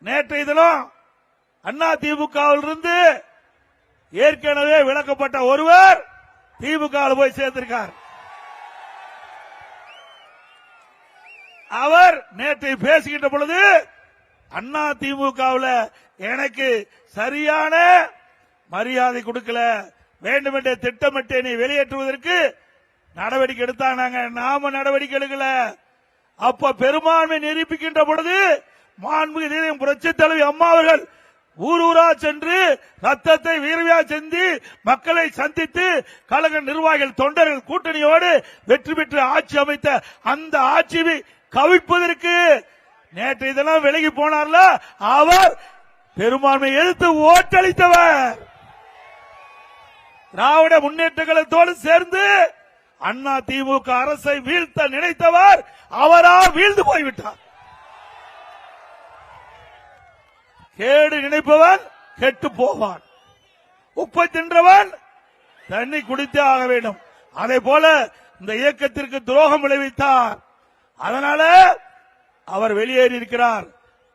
நேற்றைய தினம் அதிமுகவிலிருந்து ஏற்கனவே விலக்கப்பட்ட ஒருவர் திமுக போய் சேர்ந்திருக்கார். அவர் நேற்று பேசுகின்ற பொழுது அதிமுகவில் எனக்கு சரியான மரியாதை கொடுக்கல, வேண்டுமென்றே திட்டமிட்டு நீ வெளியேற்றுவதற்கு நடவடிக்கை எடுத்தாங்க. நாம நடவடிக்கை எடுக்கல. அப்ப பெரும்பான்மை நிரூபிக்கின்ற பொழுது மாண்புமிகு புரட்சித் தலைவி அம்மா அவர்கள் ஊர் ஊரா சென்று ரத்தத்தை வீரவியா செஞ்சு மக்களை சந்தித்து கழக நிர்வாகிகள் தொண்டர்கள் கூட்டணியோடு வெற்றி பெற்று ஆட்சி அமைத்த அந்த ஆட்சியை கவிழ்ப்பதற்கு நேற்று இதெல்லாம் விலகி போனார்ல, அவர் பெரும்பான்மை எதிர்த்து ஓட்டளித்தவர். திராவிட முன்னேற்ற கழகத்தோடு சேர்ந்து அண்ணா திமுக அரசை வீழ்த்த நினைத்தவர் அவரா வீழ்ந்து போய்விட்டார். கேடு நினைப்பவன் கெட்டு போவான், உப்பை தின்றவன் தண்ணி குடித்தே ஆக வேண்டும். அதே போல இந்த இயக்கத்திற்கு துரோகம் விளைவித்தார். அதனால அவர் வெளியேறி இருக்கிறார்.